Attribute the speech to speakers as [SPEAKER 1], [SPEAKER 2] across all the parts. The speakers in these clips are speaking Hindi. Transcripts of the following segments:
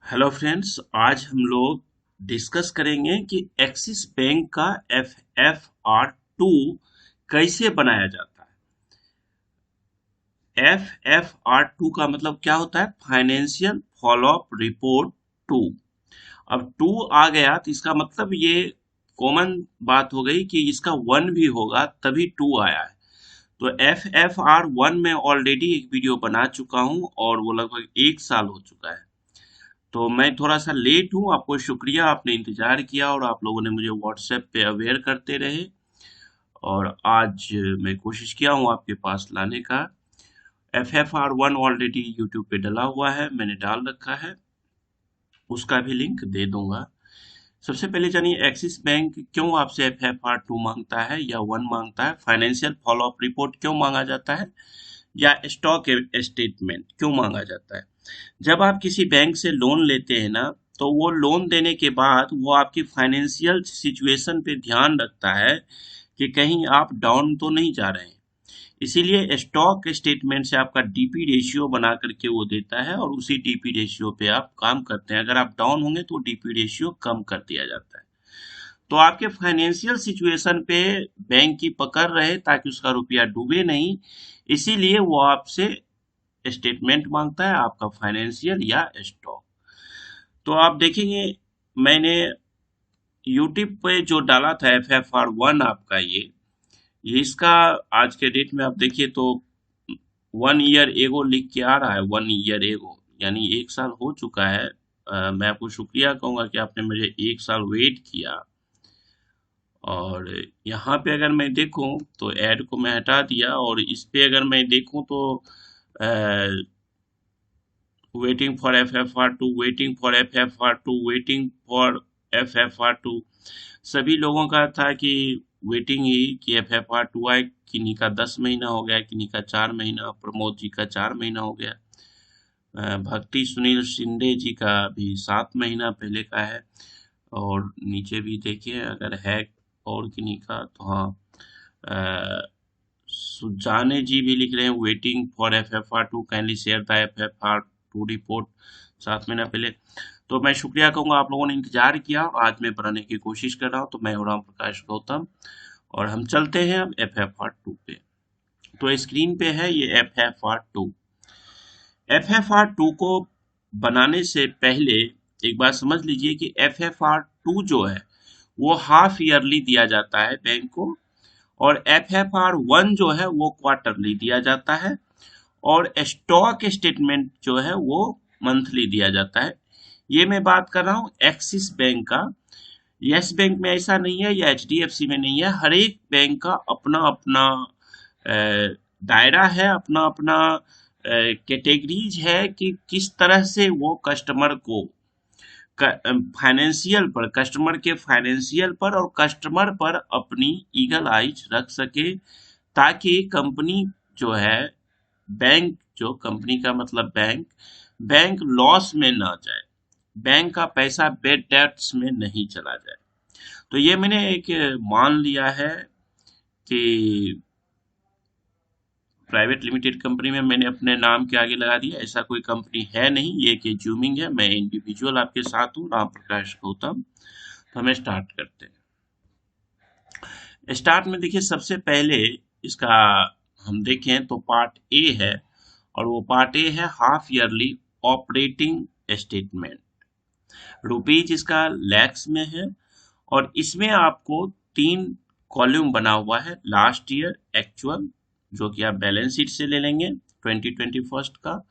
[SPEAKER 1] हेलो फ्रेंड्स, आज हम लोग डिस्कस करेंगे कि एक्सिस बैंक का FFR2 कैसे बनाया जाता है। FFR2 का मतलब क्या होता है? Financial follow up report two. अब टू आ गया तो इसका मतलब ये कॉमन बात हो गई कि इसका वन भी होगा तभी टू आया है। तो FFR1 में ऑलरेडी एक वीडियो बना चुका हूं और वो लगभग 1 साल हो चुका है। तो मैं थोड़ा सा लेट हूँ। आपको शुक्रिया, आपने इंतजार किया और आप लोगों ने मुझे व्हाट्सएप पे अवेयर करते रहे। और आज मैं कोशिश किया हूँ आपके पास लाने का। FFR1 ऑलरेडी यूट्यूब पे डला हुआ है, मैंने डाल रखा है, उसका भी लिंक दे दूंगा। सबसे पहले जानिए एक्सिस बैंक क्यों आपसे FFR2 मांगता है या वन मांगता है, फाइनेंशियल फॉलोअप रिपोर्ट क्यों मांगा जाता है, या स्टॉक स्टेटमेंट क्यों मांगा जाता है। जब आप किसी बैंक से लोन लेते हैं ना, तो वो लोन देने के बाद वो आपकी फाइनेंशियल सिचुएशन पे ध्यान रखता है कि कहीं आप डाउन तो नहीं जा रहे हैं। इसीलिए स्टॉक स्टेटमेंट से आपका डीपी रेशियो बना करके वो देता है और उसी डीपी रेशियो पे आप काम करते हैं। अगर आप डाउन होंगे तो डीपी रेशियो कम कर दिया जाता है। तो आपके फाइनेंशियल सिचुएशन पे बैंक की पकड़ रहे ताकि उसका रुपया डूबे नहीं, इसीलिए वो आपसे स्टेटमेंट मांगता है, आपका फाइनेंशियल या स्टॉक। तो आप देखेंगे मैंने यूट्यूब पे जो डाला था FFR1 आपका ये इसका आज के डेट में आप देखिए तो 1 ईयर एगो लिख के आ रहा है। 1 ईयर एगो यानी 1 साल हो चुका है। मैं आपको शुक्रिया कहूंगा कि आपने मुझे 1 साल वेट किया। और यहाँ पे अगर मैं देखूं तो ऐड को मैं हटा दिया और इस पे अगर मैं देखूं तो waiting for FFR2, waiting for FFR2, waiting for FFR2, सभी लोगों का था कि वेटिंग ही कि FFR2 आए। किन्हीं का 10 महीना हो गया, किन्हीं का 4 महीना, प्रमोद जी का 4 महीना हो गया, भक्ति सुनील शिंदे जी का भी 7 महीना पहले का है। और नीचे भी देखिए अगर है और किन्हीं का तो हाँ, सुजाने जी भी लिख रहे हैं waiting for FFR2, kindly share the FFR2 report 7 महीना पहले। तो मैं शुक्रिया कहूंगा, आप लोगों ने इंतजार किया। आज मैं बनाने की कोशिश कर रहा हूँ। तो मैं हूं राम प्रकाश गौतम और हम चलते हैं अब FFR2 पे। तो स्क्रीन पे है ये FFR2। FFR2 को बनाने से पहले एक बात समझ लीजिए कि FFR2 जो है वो हाफ ईयरली दिया जाता है बैंक को, और FFR1 जो है वो क्वार्टरली दिया जाता है, और स्टॉक स्टेटमेंट जो है वो मंथली दिया जाता है। ये मैं बात कर रहा हूँ एक्सिस बैंक का। यस बैंक में ऐसा नहीं है या HDFC में नहीं है। हर एक बैंक का अपना अपना दायरा है, अपना अपना कैटेगरीज है कि किस तरह से वो कस्टमर को फाइनेंशियल पर, कस्टमर के फाइनेंशियल पर और कस्टमर पर अपनी ईगल आइज रख सके, ताकि कंपनी जो है, बैंक जो कंपनी का मतलब बैंक, बैंक लॉस में ना जाए, बैंक का पैसा बेड डेट्स में नहीं चला जाए। तो ये मैंने एक मान लिया है कि प्राइवेट लिमिटेड कंपनी में मैंने अपने नाम के आगे लगा दिया। ऐसा कोई कंपनी है नहीं, ये एक एज्यूमिंग है। मैं इंडिविजुअल आपके साथ हूँ, राम प्रकाश गौतम। तो हमें स्टार्ट करते हैं। स्टार्ट में देखिए सबसे पहले इसका हम देखें तो पार्ट ए है, और वो पार्ट ए है half yearly operating statement. Rupees इसका लैक्स में है, और इसमें आपको 3 कॉलम बना हुआ है। लास्ट ईयर एक्चुअल, जो कि आप बैलेंस शीट से ले लेंगे 2021 का।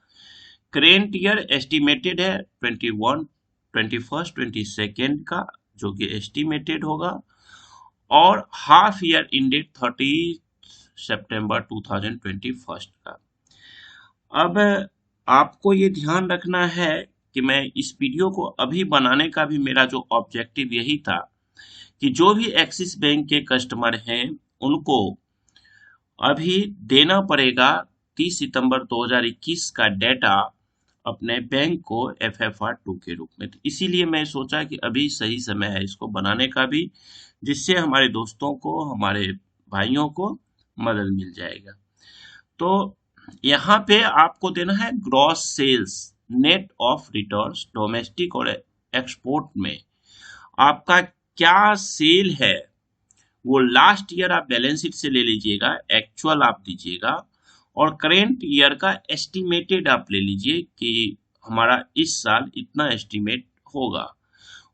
[SPEAKER 1] करेंट ईयर एस्टिमेटेड है 21, 21st, 22nd का, जो कि एस्टिमेटेड होगा। और हाफ ईयर इंडेड 30 सितंबर 2021 का। अब आपको ये ध्यान रखना है कि मैं इस वीडियो को अभी बनाने का भी मेरा जो ऑब्जेक्टिव यही था कि जो भी एक्सिस बैंक के कस्टमर हैं उनको अभी देना पड़ेगा 30 सितंबर 2021 का डेटा अपने बैंक को FFR2 के रूप में। तो इसीलिए मैं सोचा कि अभी सही समय है इसको बनाने का भी, जिससे हमारे दोस्तों को, हमारे भाइयों को मदद मिल जाएगा। तो यहाँ पे आपको देना है gross sales. Net of returns domestic और एक्सपोर्ट में आपका क्या सेल है, वो लास्ट ईयर आप बैलेंस शीट से ले लीजिएगा, एक्चुअल आप दीजिएगा, और करेंट ईयर का एस्टिमेटेड आप ले लीजिए कि हमारा इस साल इतना एस्टिमेट होगा।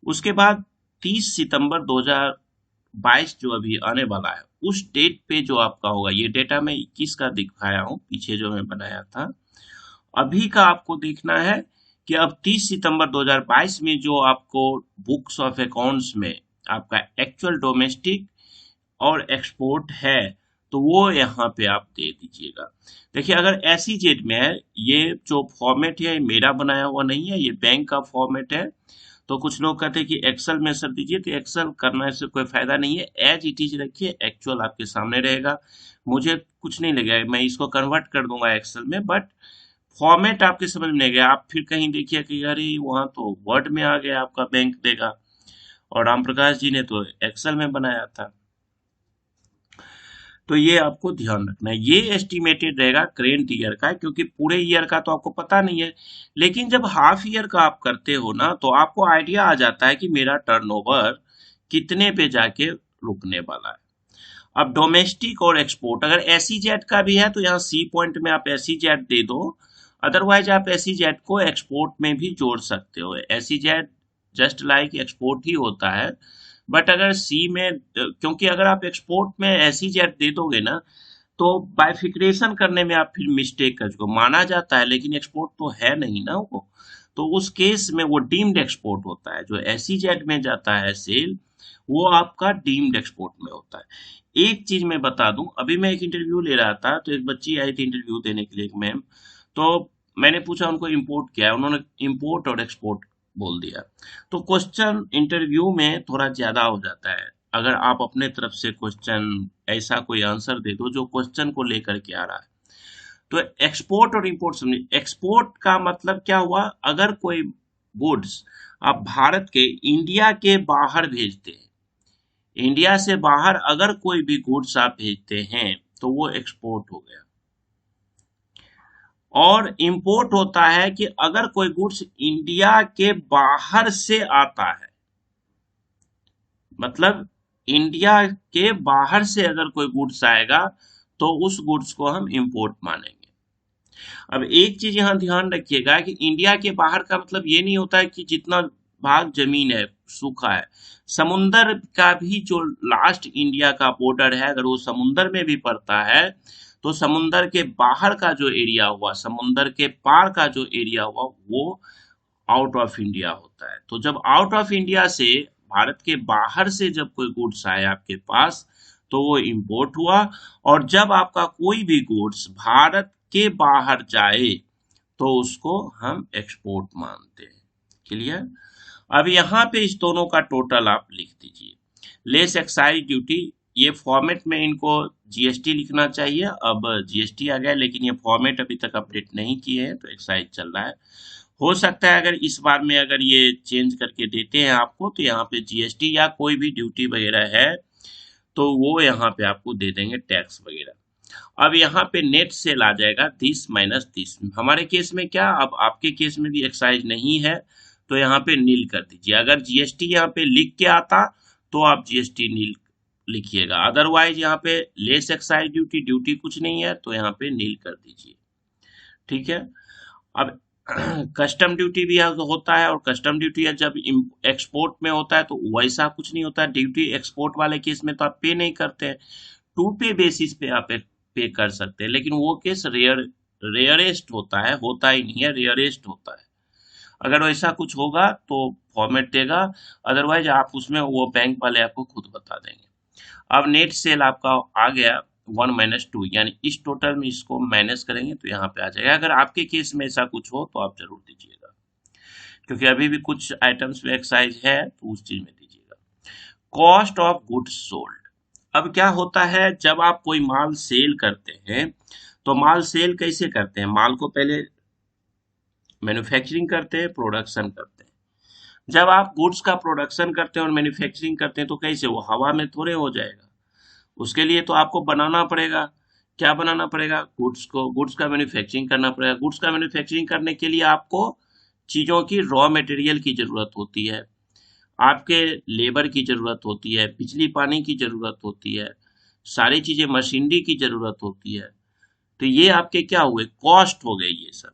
[SPEAKER 1] उसके बाद 30 सितंबर 2022 जो अभी आने वाला है उस डेट पे जो आपका होगा, ये डेटा मैं 21 का दिखाया हूँ पीछे जो मैं बनाया था, अभी का आपको देखना है कि अब 30 सितंबर 2022 में जो आपको बुक्स ऑफ अकाउंट्स में आपका एक्चुअल डोमेस्टिक और एक्सपोर्ट है, तो वो यहाँ पे आप दे दीजिएगा। देखिए अगर ऐसी जेड में है, ये जो फॉर्मेट है मेरा बनाया हुआ नहीं है, ये बैंक का फॉर्मेट है। तो कुछ लोग कहते हैं कि एक्सेल में सर दीजिए, तो एक्सेल करने से कोई फायदा नहीं है, एज इट इज रखिए, एक्चुअल आपके सामने रहेगा। मुझे कुछ नहीं लगेगा, मैं इसको कन्वर्ट कर दूंगा एक्सेल में, बट फॉर्मेट आपके समझ में नहीं गया, आप फिर कहीं देखिए कि अरे वहां तो वर्ड में आ गया आपका बैंक देगा, और राम प्रकाश जी ने तो एक्सेल में बनाया था। तो ये आपको ध्यान रखना है, ये एस्टिमेटेड रहेगा करेंट ईयर का, क्योंकि पूरे ईयर का तो आपको पता नहीं है। लेकिन जब हाफ ईयर का आप करते हो ना, तो आपको आइडिया आ जाता है कि मेरा टर्नओवर कितने पे जाके रुकने वाला है। अब डोमेस्टिक और एक्सपोर्ट अगर एसईजेड का भी है तो यहाँ सी पॉइंट में आप एसईजेड दे दो, अदरवाइज आप एसईजेड को एक्सपोर्ट में भी जोड़ सकते हो। एसईजेड जस्ट लाइक एक्सपोर्ट ही होता है, बट अगर सी में, क्योंकि अगर आप एक्सपोर्ट में एसईजेड दे दोगे ना, तो बाइफिक्रेशन करने में आप फिर मिस्टेक कर चुके, माना जाता है लेकिन एक्सपोर्ट तो है नहीं ना वो। तो उस केस में वो डीम्ड एक्सपोर्ट होता है, जो एसईजेड में जाता है सेल, वो आपका डीम्ड एक्सपोर्ट में होता है। एक चीज मैं बता दूं, अभी मैं एक इंटरव्यू ले रहा था, तो एक बच्ची आई थी इंटरव्यू देने के लिए, एक मैम। तो मैंने पूछा उनको इंपोर्ट क्या है, उन्होंने इंपोर्ट और एक्सपोर्ट बोल दिया। तो क्वेश्चन इंटरव्यू में थोड़ा ज्यादा हो जाता है, अगर आप अपने तरफ से क्वेश्चन ऐसा कोई आंसर दे दो जो क्वेश्चन को लेकर के आ रहा है। तो एक्सपोर्ट और इंपोर्ट समझिए, एक्सपोर्ट का मतलब क्या हुआ, अगर कोई गुड्स आप भारत के इंडिया के बाहर भेजते हैं, इंडिया से बाहर अगर कोई भी गुड्स आप भेजते हैं तो वो एक्सपोर्ट हो गया। और इंपोर्ट होता है कि अगर कोई गुड्स इंडिया के बाहर से आता है, मतलब इंडिया के बाहर से अगर कोई गुड्स आएगा तो उस गुड्स को हम इंपोर्ट मानेंगे। अब एक चीज यहाँ ध्यान रखिएगा कि इंडिया के बाहर का मतलब ये नहीं होता है कि जितना भाग जमीन है सूखा है, समुंदर का भी जो लास्ट इंडिया का बॉर्डर है अगर वो समुंदर में भी पड़ता है, तो समुंदर के बाहर का जो एरिया हुआ, समुंदर के पार का जो एरिया हुआ, वो आउट ऑफ इंडिया होता है। तो जब आउट ऑफ इंडिया से, भारत के बाहर से जब कोई गुड्स आए आपके पास, तो वो इंपोर्ट हुआ। और जब आपका कोई भी गुड्स भारत के बाहर जाए तो उसको हम एक्सपोर्ट मानते हैं। क्लियर? अब यहाँ पे इस दोनों का टोटल आप लिख दीजिए। लेस एक्साइज ड्यूटी, ये फॉर्मेट में इनको जीएसटी लिखना चाहिए, अब जीएसटी आ गया, लेकिन ये फॉर्मेट अभी तक अपडेट नहीं किए हैं तो एक्साइज चल रहा है। हो सकता है अगर इस बार में अगर ये चेंज करके देते हैं आपको, तो यहाँ पे जीएसटी या कोई भी ड्यूटी वगैरह है तो वो यहाँ पे आपको दे देंगे, टैक्स वगैरह। अब यहाँ पे नेट सेल आ जाएगा 30 माइनस 30। हमारे केस में क्या, अब आपके केस में भी एक्साइज नहीं है तो यहाँ पे नील कर दीजिए। अगर जीएसटी यहाँ पे लिख के आता तो आप जीएसटी नील लिखिएगा, अदरवाइज यहाँ पे लेस एक्साइज ड्यूटी, ड्यूटी कुछ नहीं है तो यहाँ पे नील कर दीजिए। ठीक है? अब कस्टम ड्यूटी भी होता है, और कस्टम ड्यूटी जब एक्सपोर्ट में होता है तो वैसा कुछ नहीं होता है ड्यूटी। एक्सपोर्ट वाले केस में तो आप पे नहीं करते हैं, टू पे बेसिस पे आप पे कर सकते हैं, लेकिन वो केस रेयरेस्ट होता ही नहीं है, रेयरेस्ट होता है। अगर वैसा कुछ होगा तो फॉर्मेट देगा, अदरवाइज आप उसमें वो बैंक वाले आपको खुद बता देंगे। अब नेट सेल आपका आ गया 1 - 2, यानी इस टोटल में इसको माइनस करेंगे तो यहाँ पे आ जाएगा। अगर आपके केस में ऐसा कुछ हो तो आप जरूर दीजिएगा, क्योंकि अभी भी कुछ आइटम्स में एक्साइज है तो उस चीज में दीजिएगा। कॉस्ट ऑफ गुड्स सोल्ड, अब क्या होता है जब आप कोई माल सेल करते हैं, तो माल सेल कैसे करते हैं, माल को पहले मैन्युफैक्चरिंग करते हैं, प्रोडक्शन करते हैं। जब आप गुड्स का प्रोडक्शन करते हैं और मैन्युफैक्चरिंग करते हैं तो कैसे, वो हवा में थोड़े हो जाएगा, उसके लिए तो आपको बनाना पड़ेगा। क्या बनाना पड़ेगा, गुड्स को, गुड्स का मैन्युफैक्चरिंग करना पड़ेगा। गुड्स का मैन्युफैक्चरिंग करने के लिए आपको चीजों की रॉ मटेरियल की जरूरत होती है, आपके लेबर की जरूरत होती है, बिजली पानी की जरूरत होती है, सारी चीजें मशीनरी की जरूरत होती है। तो ये आपके क्या हुए, कॉस्ट हो गए ये सब।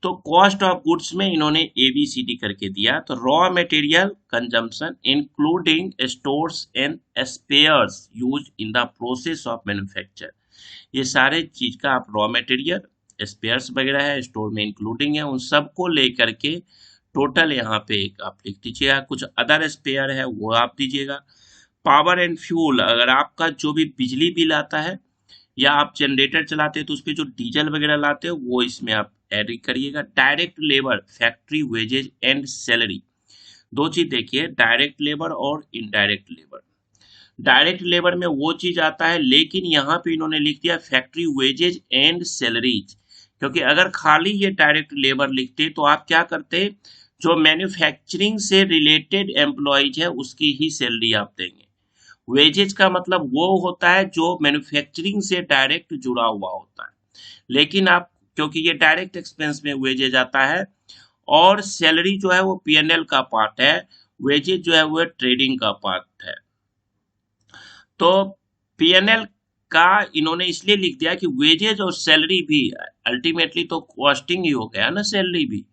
[SPEAKER 1] तो कॉस्ट ऑफ गुड्स में इन्होंने एबीसीडी करके दिया। तो raw material consumption including stores and spheres use in the process of manufacture, ये सारे चीज का आप रॉ मटेरियल स्पेयर्स वगैरह है, स्टोर में इंक्लूडिंग है, उन सबको लेकर के टोटल यहाँ पे एक आप लिख दीजिएगा। कुछ अदर स्पेयर है वो आप दीजिएगा। पावर एंड फ्यूल, अगर आपका जो भी बिजली बिल आता है या आप जनरेटर चलाते हैं तो उसपे जो डीजल वगैरह लाते हो वो इसमें आप ऐड करिएगा। Direct labour, factory wages and salary, दो चीज देखिए, डायरेक्ट लेबर और इनडायरेक्ट लेबर। डायरेक्ट लेबर में वो चीज आता है, लेकिन यहाँ पे इन्होंने लिख दिया फैक्ट्री वेजेज एंड सैलरीज, क्योंकि अगर खाली ये डायरेक्ट लेबर लिखते तो आप क्या करते, जो मैन्युफैक्चरिंग से रिलेटेड एम्प्लॉयज है उसकी ही सैलरी आप देंगे। वेजेज का मतलब वो होता है जो मैन्युफैक्चरिंग से डायरेक्ट जुड़ा हुआ होता है, लेकिन आप, क्योंकि ये डायरेक्ट एक्सपेंस में वेजेज आता है, और सैलरी जो है वो पीएनएल का पार्ट है, वेजेज जो है वो ट्रेडिंग का पार्ट है। तो पीएनएल का इन्होंने इसलिए लिख दिया कि वेजेज और सैलरी भी अल्टीमेटली तो कॉस्टिंग ही हो गया ना, सैलरी भी,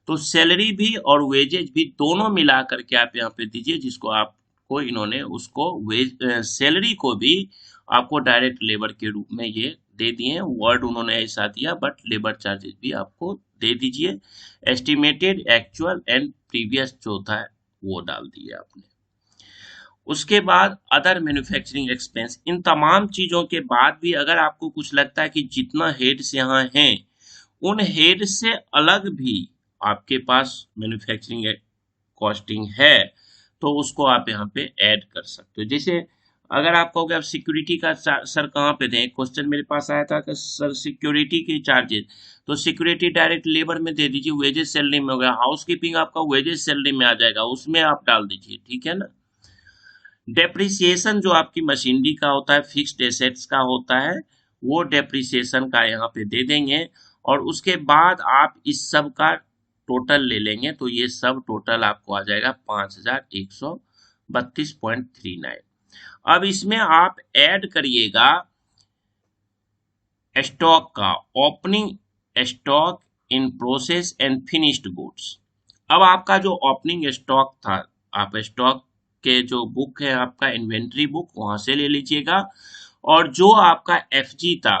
[SPEAKER 1] तो सैलरी भी और वेजेज भी दोनों मिला करके आप यहाँ पे दीजिए, जिसको आपको इन्होंने उसको वेज सैलरी को भी आपको डायरेक्ट लेबर के रूप में ये दे दिए, वर्ड उन्होंने ऐसा दिया, बट लेबर चार्जेस भी आपको दे दीजिए। एस्टिमेटेड, एक्चुअल एंड प्रीवियस जो था वो डाल दिए आपने। उसके बाद अदर मैन्युफैक्चरिंग एक्सपेंस, इन तमाम चीजों के बाद भी अगर आपको कुछ लगता है कि जितना हेड्स यहाँ हैं उन हेड से अलग भी आपके पास मैन्युफैक्चरिंग कॉस्टिंग है, तो उसको आप यहाँ पे ऐड कर सकते हो। जैसे अगर आप कहोगे आप सिक्योरिटी का सर कहाँ पे दें, क्वेश्चन मेरे पास आया था कि सर सिक्योरिटी के चार्जेस, तो सिक्योरिटी डायरेक्ट लेबर में दे दीजिए, वेजेस सैलरी में हो गया। हाउस कीपिंग आपका वेजेस सैलरी में आ जाएगा, उसमें आप डाल दीजिए, ठीक है ना। डेप्रिसिएशन जो आपकी मशीनरी का होता है, फिक्स्ड एसेट्स का होता है, वो डेप्रिसिएशन का यहाँ पे दे देंगे। और उसके बाद आप इस सब का टोटल ले लेंगे, तो ये सब टोटल आपको आ जाएगा 5132.39। अब इसमें आप ऐड करिएगा स्टॉक का, opening stock in process and finished goods. अब आपका जो ओपनिंग स्टॉक था, आप स्टॉक के जो बुक है आपका इन्वेंट्री बुक, वहां से ले लीजिएगा, और जो आपका एफजी था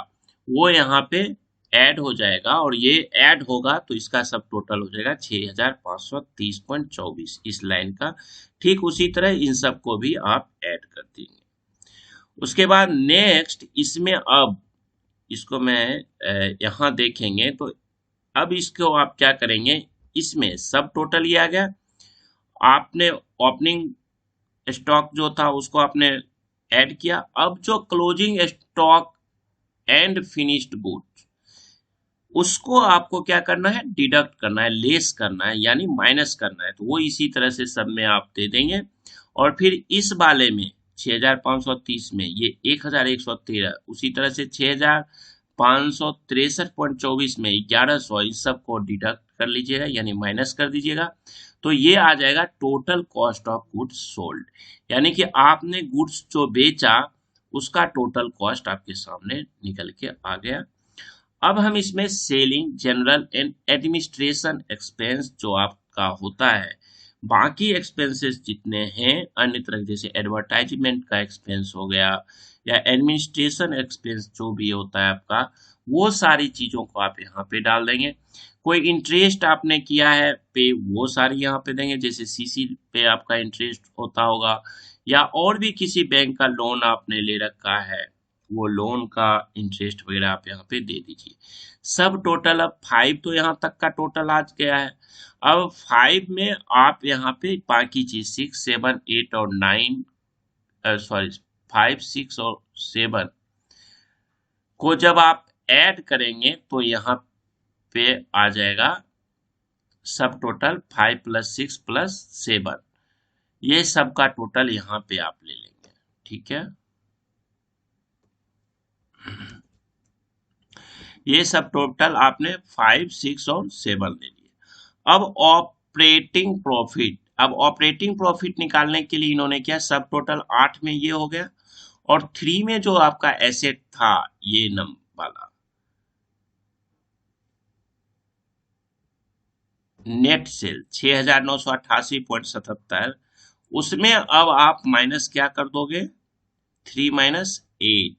[SPEAKER 1] वो यहाँ पे ऐड हो जाएगा, और ये ऐड होगा तो इसका सब टोटल हो जाएगा 6530.24 इस लाइन का। ठीक उसी तरह इन सब को भी आप ऐड कर देंगे। उसके बाद नेक्स्ट इसमें, अब इसको मैं यहाँ देखेंगे तो अब इसको आप क्या करेंगे, इसमें सब टोटल ये आ गया, आपने ओपनिंग स्टॉक जो था उसको आपने ऐड किया। अब जो closing stock and finished goods, उसको आपको क्या करना है, डिडक्ट करना है, लेस करना है, यानी माइनस करना है, तो वो इसी तरह से सब में आप दे देंगे। और फिर इस वाले में 6530 में ये 1113, उसी तरह से 6563.24 में 1100, इस सब को डिडक्ट कर लीजिएगा, यानी माइनस कर दीजिएगा, तो ये आ जाएगा total cost of goods sold, यानी कि आपने गुड्स जो बेचा उसका टोटल कॉस्ट आपके सामने निकल के आ गया। अब हम इसमें selling, general and administration expense जो आपका होता है, बाकी एक्सपेंसेस जितने हैं अन्य तरह, जैसे एडवर्टाइजमेंट का एक्सपेंस हो गया या एडमिनिस्ट्रेशन एक्सपेंस जो भी होता है आपका, वो सारी चीजों को आप यहाँ पे डाल देंगे। कोई इंटरेस्ट आपने किया है पे, वो सारी यहाँ पे देंगे, जैसे सीसी पे आपका इंटरेस्ट होता होगा, या और भी किसी बैंक का लोन आपने ले रखा है, वो लोन का इंटरेस्ट वगैरह आप यहाँ पे दे दीजिए। सब टोटल, अब 5 तो यहाँ तक का टोटल आ गया है। अब 5 में आप यहाँ पे बाकी चीज 6, 7, 8 और 9, सॉरी 5, 6 और 7 को जब आप ऐड करेंगे तो यहाँ पे आ जाएगा सब टोटल 5 + 6 + 7, ये सब का टोटल यहाँ पे आप ले लेंगे, ठीक है। ये सब टोटल आपने 5, 6 और 7 ले लिए। अब ऑपरेटिंग प्रॉफिट, अब ऑपरेटिंग प्रॉफिट निकालने के लिए इन्होंने क्या, सब टोटल 8 में ये हो गया, और 3 में जो आपका एसेट था ये नंबर वाला नेट सेल 6,988.77, उसमें अब आप माइनस क्या कर दोगे, 3 - 8,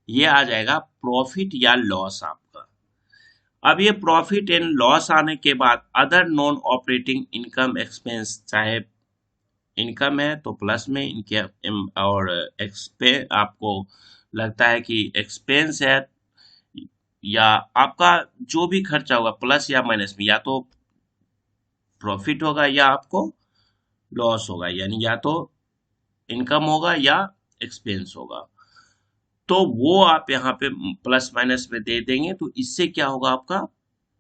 [SPEAKER 1] ये आ जाएगा प्रॉफिट या लॉस आपका। अब ये प्रॉफिट एंड लॉस आने के बाद other non operating income expense, चाहे इनकम है तो प्लस में इनके, और एक्सपेंस आपको लगता है कि एक्सपेंस है, या आपका जो भी खर्चा होगा प्लस या माइनस में, या तो प्रॉफिट होगा या आपको लॉस होगा, यानी या तो इनकम होगा या एक्सपेंस होगा, तो वो आप यहाँ पे प्लस माइनस में दे देंगे, तो इससे क्या होगा, आपका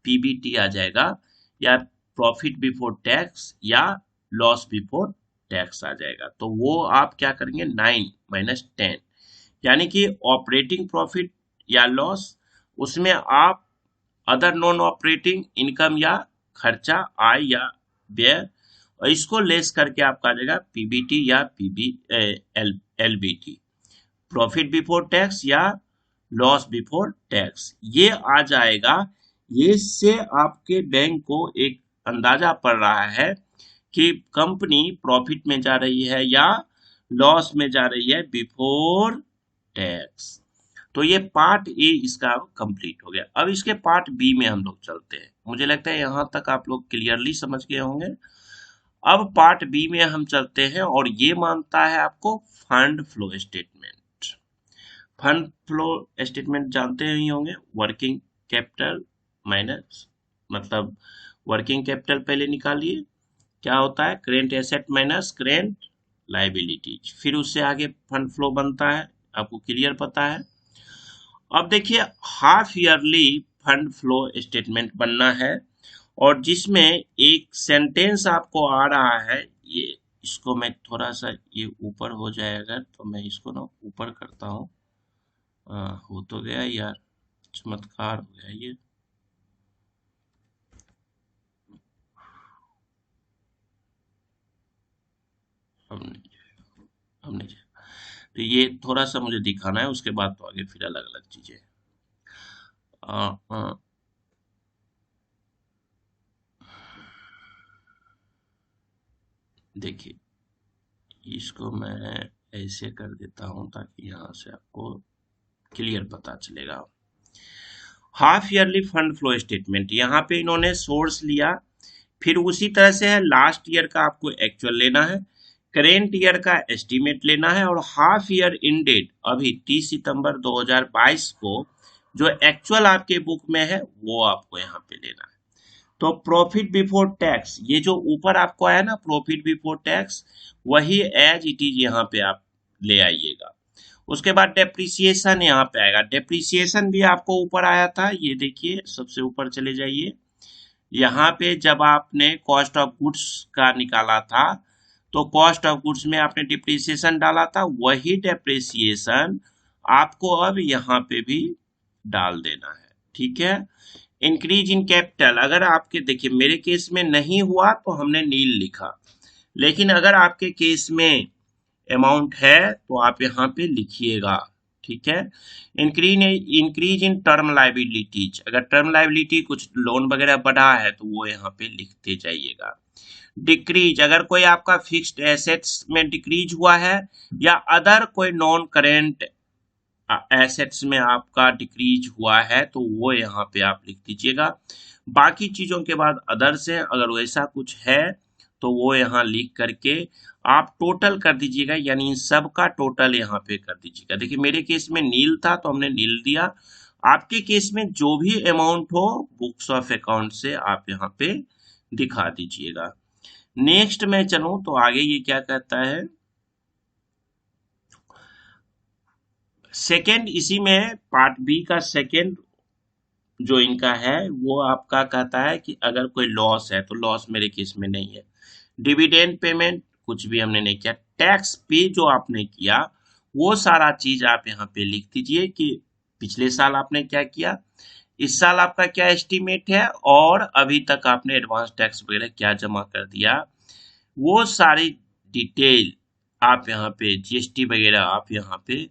[SPEAKER 1] पीबीटी आ जाएगा, या प्रॉफिट बिफोर टैक्स या लॉस बिफोर टैक्स आ जाएगा। तो वो आप क्या करेंगे, 9 - 10, यानी कि ऑपरेटिंग प्रॉफिट या लॉस, उसमें आप अदर नॉन ऑपरेटिंग इनकम या खर्चा, आय या व्यय, और इसको लेस करके आपका आ जाएगा पीबीटी या एलबीटी, प्रॉफिट बिफोर टैक्स या लॉस बिफोर टैक्स, ये आ जाएगा। ये से आपके बैंक को एक अंदाजा पड़ रहा है कि कंपनी प्रॉफिट में जा रही है या लॉस में जा रही है बिफोर टैक्स। तो ये पार्ट ए इसका कंप्लीट हो गया। अब इसके पार्ट बी में हम लोग चलते हैं। मुझे लगता है यहां तक आप लोग क्लियरली समझ गए होंगे। अब पार्ट बी में हम चलते हैं, और ये मानता है आपको fund flow statement. Fund flow statement जानते ही होंगे, वर्किंग कैपिटल माइनस, मतलब वर्किंग कैपिटल पहले निकालिए, क्या होता है, current asset minus current liabilities, फिर उससे आगे फंड फ्लो बनता है, आपको क्लियर पता है। अब देखिए half yearly fund flow statement बनना है, और जिसमें एक सेंटेंस आपको आ रहा है, ये इसको मैं थोड़ा सा, ये ऊपर हो जाएगा तो मैं इसको ना ऊपर करता हूँ। हो तो गया यार, चमत्कार हो गया ये। अब नहीं, अब नहीं जाएगा। तो ये थोड़ा सा मुझे दिखाना है, उसके बाद तो आगे फिर अलग अलग चीजें। आ, आ, देखिए इसको मैं ऐसे कर देता हूं ताकि यहाँ से आपको क्लियर पता चलेगा। Half yearly fund flow statement, यहाँ पे इन्होंने सोर्स लिया, फिर उसी तरह से है लास्ट ईयर का आपको एक्चुअल लेना है, करेंट ईयर का एस्टीमेट लेना है, और हाफ ईयर इंडेड अभी 30 सितंबर 2022 को जो एक्चुअल आपके बुक में है वो आपको यहाँ पे लेना है। तो प्रॉफिट बिफोर टैक्स, ये जो ऊपर आपको आया ना प्रॉफिट बिफोर टैक्स, वही एज इट इज यहाँ पे आप ले आइएगा। उसके बाद डेप्रिसिएशन यहाँ पे आएगा, डेप्रिसिएशन भी आपको ऊपर आया था, ये देखिए सबसे ऊपर चले जाइए, यहाँ पे जब आपने कॉस्ट ऑफ गुड्स का निकाला था, तो कॉस्ट ऑफ गुड्स में आपने डिप्रिसिएशन डाला था, वही डिप्रिसिएशन आपको अब यहाँ पे भी डाल देना है, ठीक है। इंक्रीज इन कैपिटल, अगर आपके देखिए मेरे केस में नहीं हुआ तो हमने नील लिखा, लेकिन अगर आपके केस में अमाउंट है तो आप यहाँ पे लिखिएगा, ठीक है। इंक्रीज इन टर्म लाइबिलिटीज, अगर टर्म लाइबिलिटी कुछ लोन वगैरह बढ़ा है तो वो यहाँ पे लिखते जाइएगा। डिक्रीज, अगर कोई आपका फिक्स्ड एसेट्स में डिक्रीज हुआ है, या अदर कोई नॉन करेंट एसेट्स में आपका डिक्रीज हुआ है, तो वो यहाँ पे आप लिख दीजिएगा। बाकी चीजों के बाद अदर्स है, अगर वैसा कुछ है तो वो यहाँ लिख करके आप टोटल कर दीजिएगा, यानी इन सब का टोटल यहाँ पे कर दीजिएगा। देखिए मेरे केस में नील था तो हमने नील दिया, आपके केस में जो भी अमाउंट हो बुक्स ऑफ अकाउंट से आप यहाँ पे दिखा दीजिएगा। नेक्स्ट में चलूं तो आगे ये क्या कहता है, सेकेंड, इसी में पार्ट बी का सेकेंड जो इनका है वो आपका कहता है कि अगर कोई लॉस है तो लॉस मेरे केस में नहीं है। डिविडेंड पेमेंट कुछ भी हमने नहीं किया, टैक्स पे जो आपने किया वो सारा चीज आप यहाँ पे लिख दीजिए कि पिछले साल आपने क्या किया, इस साल आपका क्या एस्टीमेट है और अभी तक आपने एडवांस टैक्स वगैरह क्या जमा कर दिया, वो सारी डिटेल आप यहाँ पे जीएसटी वगैरह आप यहाँ पे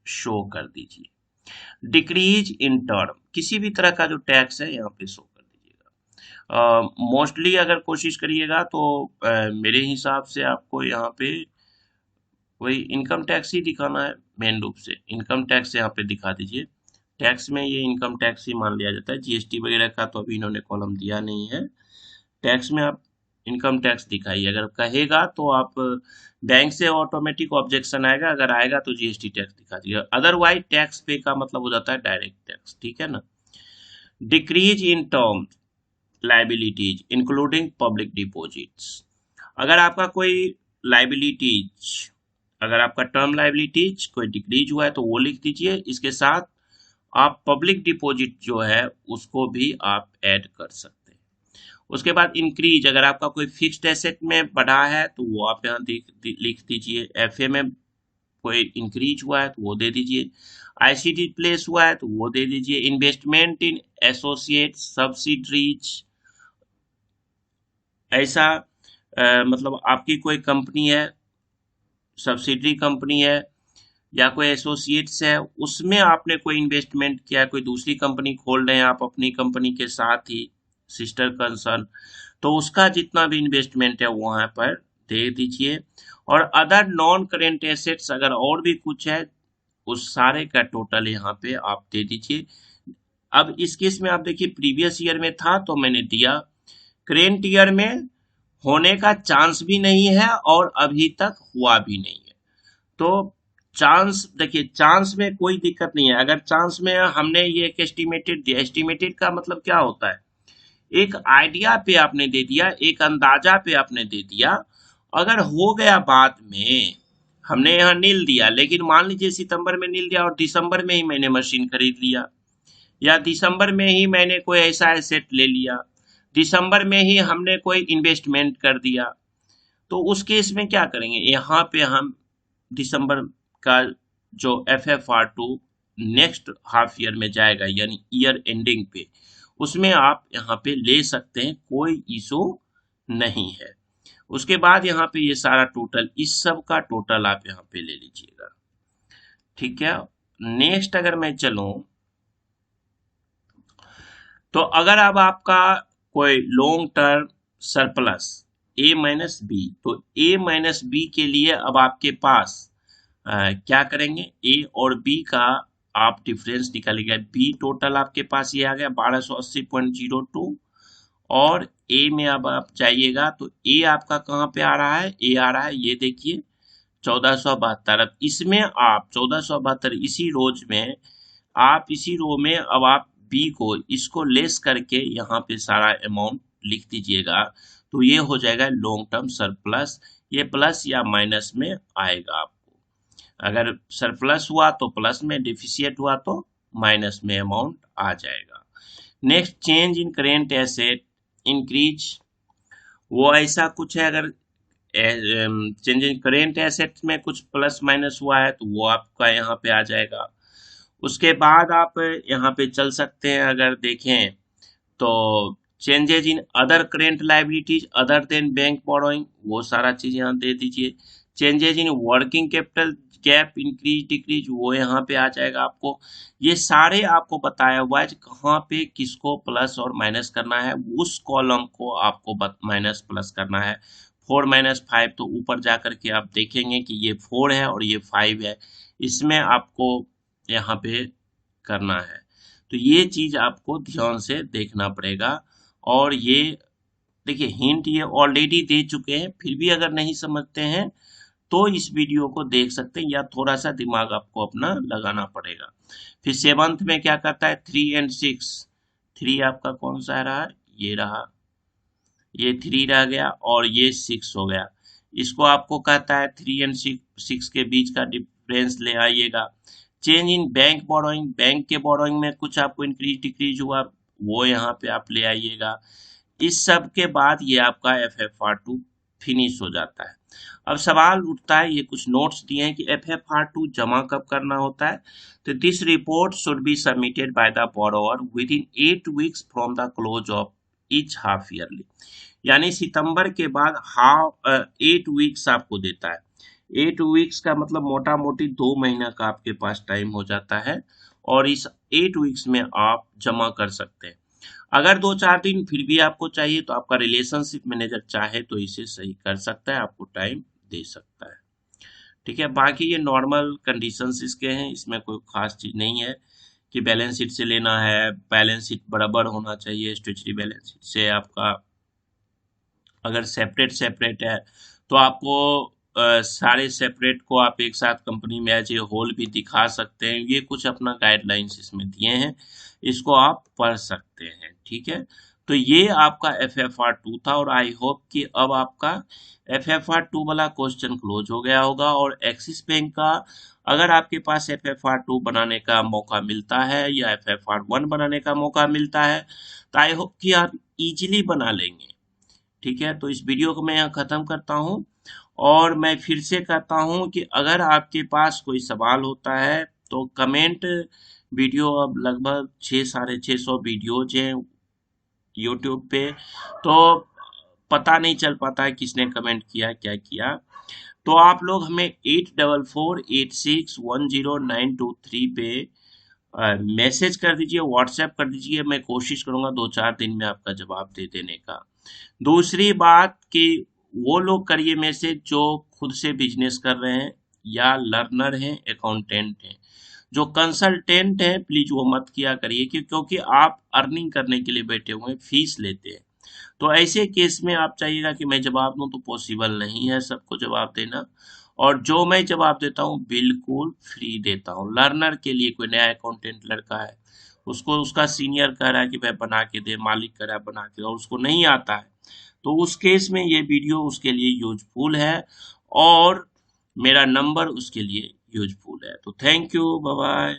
[SPEAKER 1] शो कर दीजिए। डिक्रीज इन टर्म, किसी भी तरह का जो टैक्स है यहाँ पे शो कर दीजिएगा। मोस्टली अगर कोशिश करिएगा तो मेरे हिसाब से आपको यहाँ पे वही इनकम टैक्स ही दिखाना है, मेन रूप से इनकम टैक्स यहाँ पे दिखा दीजिए। टैक्स में ये इनकम टैक्स ही मान लिया जाता है, जीएसटी वगैरह का तो अभी इन्होंने कॉलम दिया नहीं है। टैक्स में आप इनकम टैक्स दिखाइए, अगर कहेगा तो आप बैंक से ऑटोमेटिक ऑब्जेक्शन आएगा, अगर आएगा तो जीएसटी टैक्स दिखा दीजिए, अदरवाइज टैक्स पे का मतलब हो जाता है डायरेक्ट टैक्स, ठीक है ना। Decrease in term liabilities including public deposits, अगर आपका कोई लाइबिलिटीज, अगर आपका टर्म लाइबिलिटीज कोई डिक्रीज हुआ है तो वो लिख दीजिए, इसके साथ आप पब्लिक डिपॉजिट जो है उसको भी आप ऐड कर सकते हैं। उसके बाद इंक्रीज, अगर आपका कोई फिक्स्ड एसेट में बढ़ा है तो वो आप यहाँ लिख दीजिए। एफए में कोई इंक्रीज हुआ है तो वो दे दीजिए। आईसीटी प्लेस हुआ है तो वो दे दीजिए। इन्वेस्टमेंट इन एसोसिएट सब्सिडरीज, ऐसा मतलब आपकी कोई कंपनी है, सब्सिडरी कंपनी है या कोई एसोसिएट्स है, उसमें आपने कोई इन्वेस्टमेंट किया है, कोई दूसरी कंपनी खोल रहे हैं आप अपनी कंपनी के साथ ही, सिस्टर कंसर्न, तो उसका जितना भी इन्वेस्टमेंट है वहां पर दे दीजिए। और अदर नॉन करेंट एसेट्स अगर और भी कुछ है उस सारे का टोटल यहाँ पे आप दे दीजिए। अब इस केस में आप देखिए प्रीवियस ईयर में था तो मैंने दिया, करेंट ईयर में होने का चांस भी नहीं है और अभी तक हुआ भी नहीं है, तो चांस देखिए, चांस में कोई दिक्कत नहीं है। अगर चांस में हमने ये एक एस्टिमेटेड दिया, एस्टिमेटेड का मतलब क्या होता है, एक आइडिया पे आपने दे दिया, एक अंदाजा पे आपने दे दिया। अगर हो गया बाद में, हमने यहाँ नील दिया, लेकिन मान लीजिए सितंबर में नील दिया और दिसंबर में ही मैंने मशीन खरीद लिया, या दिसंबर में ही मैंने कोई ऐसा एसेट ले लिया, दिसंबर में ही हमने कोई इन्वेस्टमेंट कर दिया, तो उस केस में क्या करेंगे, यहाँ पे हम दिसंबर का जो FFR2 नेक्स्ट हाफ ईयर में जाएगा यानी ईयर एंडिंग पे, उसमें आप यहाँ पे ले सकते हैं, कोई इशू नहीं है। उसके बाद यहाँ पे ये सारा टोटल, इस सब का टोटल आप यहाँ पे ले लीजिएगा, ठीक है। नेक्स्ट अगर मैं चलूं तो अगर अब आपका कोई लॉन्ग टर्म सरप्लस A-B, तो A-B के लिए अब आपके पास क्या करेंगे, ए और बी का आप डिफरेंस निकालेंगे। बी टोटल आपके पास ये आ गया 1280.02, और ए में अब आप जाइएगा तो ए आपका कहाँ पे आ रहा है, ए आ रहा है ये देखिए 1472। अब इसमें आप 1472 इसी रोज में, आप इसी रो में अब आप बी को इसको लेस करके यहाँ पे सारा अमाउंट लिख दीजिएगा, तो ये हो जाएगा लॉन्ग टर्म सरप्लस। ये प्लस या माइनस में आएगा आपको, अगर सरप्लस हुआ तो प्लस में, डिफिशिएट हुआ तो माइनस में अमाउंट आ जाएगा। Next, change in current asset increase, वो ऐसा कुछ है, अगर चेंज इन करेंट एसेट में कुछ प्लस माइनस हुआ है तो वो आपका यहाँ पे आ जाएगा। उसके बाद आप यहाँ पे चल सकते हैं, अगर देखें तो changes in other current liabilities other than bank borrowing, वो सारा चीज यहाँ दे दीजिए। Changes in working capital gap increase decrease, वो यहाँ पे आ जाएगा आपको। ये सारे आपको बताया हुआ है कहाँ पे किसको प्लस और माइनस करना है, उस कॉलम को आपको माइनस प्लस करना है। 4-5 तो ऊपर जा करके आप देखेंगे कि ये 4 है और ये 5 है, इसमें आपको यहाँ पे करना है। तो ये चीज आपको ध्यान से देखना पड़ेगा। और ये देखिए हिंट ये ऑलरेडी दे चुके हैं, फिर भी अगर नहीं समझते हैं तो इस वीडियो को देख सकते हैं, या थोड़ा सा दिमाग आपको अपना लगाना पड़ेगा। फिर 7th में क्या करता है, 3 और 6, 3 आपका कौन सा रहा, ये रहा, ये 3 रह गया और ये 6 हो गया। इसको आपको कहता है 3 और 6 के बीच का डिफरेंस ले आइएगा। Change in bank borrowing, bank के बोरोइंग में कुछ आपको इंक्रीज डिक्रीज हुआ, वो यहाँ पे आप ले आइएगा। इस सब के बाद ये आपका FFR2 फिनिश हो जाता है। अब सवाल उठता है, ये कुछ नोट्स दिए हैं कि FFR2 जमा कब करना होता है। तो this report should be submitted by the borrower with in 8 weeks from the close of each half yearly, यानी सितंबर के बाद 8 वीक्स आपको देता है। 8 वीक्स का मतलब मोटा मोटी 2 महीना का आपके पास टाइम हो जाता है, और इस 8 वीक्स में आप जमा कर सकते हैं। अगर 2-4 दिन फिर भी आपको चाहिए तो आपका रिलेशनशिप मैनेजर चाहे तो इसे सही कर सकता है, आपको टाइम दे सकता है। ठीक है, बाकी ये नॉर्मल कंडीशंस इसके हैं, इसमें कोई खास चीज नहीं है कि बैलेंस शीट से लेना है, बैलेंस शीट बराबर होना चाहिए स्टेचुटरी बैलेंस शीट से आपका। अगर सेपरेट सेपरेट है तो आपको सारे सेपरेट को आप एक साथ कंपनी में एज ए होल भी दिखा सकते हैं। ये कुछ अपना गाइडलाइंस इसमें दिए हैं, इसको आप पढ़ सकते हैं। ठीक है, तो ये आपका FFR2 था, और आई होप कि अब आपका FFR2 वाला क्वेश्चन क्लोज हो गया होगा। और एक्सिस बैंक का अगर आपके पास FFR2 बनाने का मौका मिलता है या FFR1 बनाने का मौका मिलता है तो आई होप कि आप इजीली बना लेंगे। ठीक है, तो इस वीडियो को मैं यहाँ खत्म करता हूँ, और मैं फिर से कहता हूँ कि अगर आपके पास कोई सवाल होता है तो कमेंट, वीडियो अब लगभग 600-650 वीडियोज हैं यूट्यूब पे, तो पता नहीं चल पाता है किसने कमेंट किया क्या किया। तो आप लोग हमें 8448610923 पे मैसेज कर दीजिए, व्हाट्सएप कर दीजिए। मैं कोशिश करूंगा 2-4 दिन में आपका जवाब दे देने का। दूसरी बात कि वो लोग करिए मैसेज जो खुद से बिजनेस कर रहे हैं या लर्नर हैं, अकाउंटेंट हैं। जो कंसल्टेंट है प्लीज वो मत किया करिए, क्योंकि आप अर्निंग करने के लिए बैठे हुए हैं, फीस लेते हैं। तो ऐसे केस में आप चाहिएगा कि मैं जवाब दूं तो पॉसिबल नहीं है सबको जवाब देना। और जो मैं जवाब देता हूँ बिल्कुल फ्री देता हूँ। लर्नर के लिए कोई नया अकाउंटेंट लड़का है, उसको उसका सीनियर कह रहा है कि भाई बना के दे, मालिक कह रहा है बना के दे, और उसको नहीं आता है, तो उस केस में ये वीडियो उसके लिए यूजफुल है, और मेरा नंबर उसके लिए यूजफुल है। तो थैंक यू, बाय बाय।